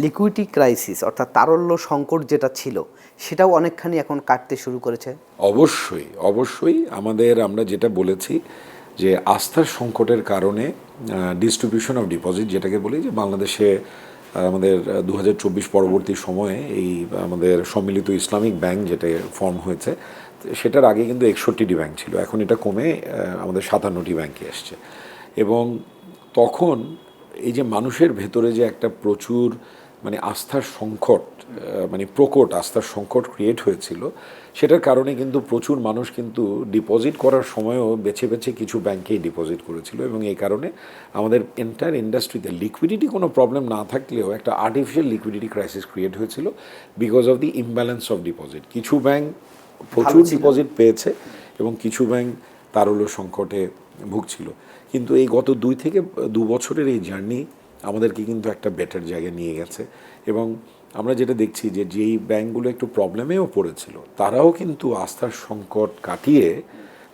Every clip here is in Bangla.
লিকুইডিটি ক্রাইসিস অর্থাৎ তারল্য সংকট যেটা ছিল সেটাও অনেকখানি এখন কাটতে শুরু করেছে? অবশ্যই অবশ্যই আমরা যেটা বলেছি যে আস্থার সংকটের কারণে ডিস্ট্রিবিউশন অফ ডিপোজিট যেটাকে বলি, যে বাংলাদেশে আমাদের 2024 পরবর্তী সময়ে এই আমাদের সম্মিলিত ইসলামিক ব্যাংক যেটা ফর্ম হয়েছে, সেটার আগে কিন্তু 61টি ব্যাংক ছিল, এখন এটা কমে আমাদের 57টি ব্যাংকে এসছে। এবং তখন এই যে মানুষের ভেতরে যে একটা প্রচুর আস্থার সংকট, প্রকট আস্থার সংকট ক্রিয়েট হয়েছিল, সেটার কারণে কিন্তু প্রচুর মানুষ কিন্তু ডিপোজিট করার সময়ও বেছে বেছে কিছু ব্যাংকেই ডিপোজিট করেছিল। এবং এই কারণে আমাদের এন্টায়ার ইন্ডাস্ট্রিতে লিকুইডিটি কোনো প্রবলেম না থাকলেও একটা আর্টিফিশিয়াল লিকুইডিটি ক্রাইসিস ক্রিয়েট হয়েছিল because of the imbalance of deposit. কিছু ব্যাংক প্রচুর ডিপোজিট পেয়েছে এবং কিছু ব্যাংক তারল্য সংকটে ভুগছিল। কিন্তু এই গত 2 বছরের এই জার্নি আমাদেরকে কিন্তু একটা বেটার জায়গায় নিয়ে গেছে। এবং আমরা যেটা দেখছি যে যেই ব্যাংকগুলো একটু প্রবলেমেও পড়েছিল তারাও কিন্তু আস্থার সংকট কাটিয়ে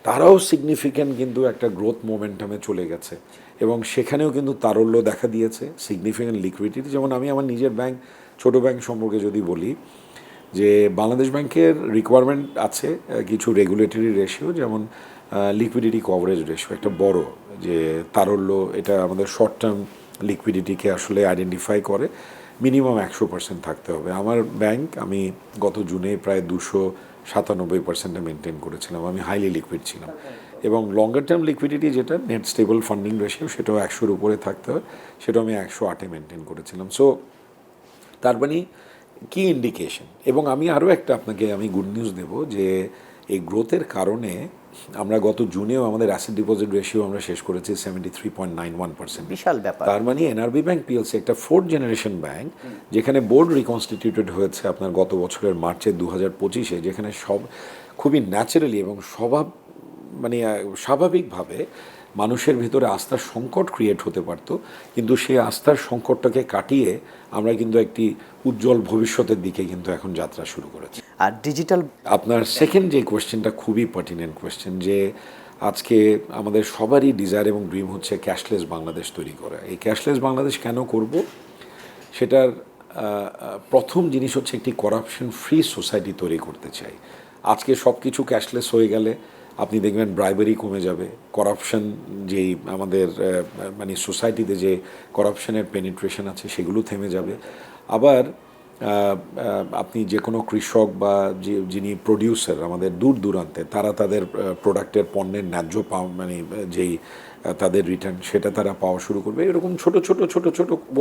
তারাও সিগনিফিক্যান্ট কিন্তু একটা গ্রোথ মোমেন্টামে চলে গেছে। এবং সেখানেও কিন্তু তারল্য দেখা দিয়েছে, সিগনিফিক্যান্ট লিকুইডিটি। যেমন আমি আমার নিজের ব্যাংক, ছোট ব্যাংক সম্পর্কে যদি বলি, যে বাংলাদেশ ব্যাংকের রিকোয়ারমেন্ট আছে কিছু রেগুলেটরি রেশিও, যেমন লিকুইডিটি কভারেজ রেশিও একটা বড়, যে তারল্য এটা আমাদের শর্ট টার্ম লিকুইডিটিকে আসলে আইডেন্টিফাই করে, মিনিমাম 100% থাকতে হবে। আমার ব্যাংক আমি গত জুনে প্রায় 297% মেনটেন করেছিলাম, আমি হাইলি লিকুইড ছিলাম। এবং লঙ্গার টার্ম লিকুইডিটি যেটা নেট স্টেবল ফান্ডিং রেশিও, সেটাও 100-র উপরে থাকতে হয়, সেটাও আমি 108-এ মেনটেন করেছিলাম। সো তার মানে কি ইন্ডিকেশন। এবং আমি আরও একটা আপনাকে গুড নিউজ দেব, যে এই গ্রোথের কারণে আমরা গত জুনেও আমাদের অ্যাসেট ডিপোজিট রেশিও আমরা শেষ করেছি 73.91%। বিশাল ব্যাপার। তার মানে এনআরবি ব্যাংক পিএলসি একটা 4th জেনারেশন ব্যাংক, যেখানে বোর্ড রিকনস্টিটিউটেড হয়েছে আপনার গত বছরের মার্চে 2025-এ, যেখানে সব খুবই ন্যাচারালি এবং স্বাভাবিকভাবে মানুষের ভিতরে আস্থার সংকট ক্রিয়েট হতে পারত, কিন্তু সেই আস্থার সংকটটাকে কাটিয়ে আমরা কিন্তু একটি উজ্জ্বল ভবিষ্যতের দিকে কিন্তু এখন যাত্রা শুরু করেছি। আর ডিজিটাল, আপনার সেকেন্ড যে কোয়েশ্চেনটা খুবই পার্টিনেন্ট কোয়েশ্চেন, যে আজকে আমাদের সবারই ডিজায়ার এবং ড্রিম হচ্ছে ক্যাশলেস বাংলাদেশ তৈরি করা। এই ক্যাশলেস বাংলাদেশ কেন করব, সেটার প্রথম জিনিস হচ্ছে একটি করাপশন ফ্রি সোসাইটি তৈরি করতে চাই। আজকে সব কিছু ক্যাশলেস হয়ে গেলে আপনি দেখবেন ব্রাইবারি কমে যাবে, করাপশন যেই আমাদের সোসাইটিতে যে করাপশনের পেনিট্রেশন আছে সেগুলো থেমে যাবে। আবার আপনি যে কোনো কৃষক বা যিনি প্রডিউসার আমাদের দূর দূরান্তে, তারা তাদের প্রোডাক্টের পণ্যের ন্যায্য যেই তাদের রিটার্ন সেটা তারা পাওয়া শুরু করবে। এরকম ছোট ছোট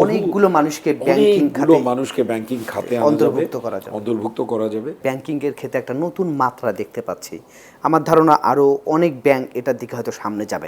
অনেকগুলো মানুষকে ব্যাংকিং খাতে অন্তর্ভুক্ত করা যাবে। ব্যাংকিংয়ের ক্ষেত্রে একটা নতুন মাত্রা দেখতে পাচ্ছি। আমার ধারণা আরও অনেক ব্যাংক এটার দিকে হয়তো সামনে যাবে।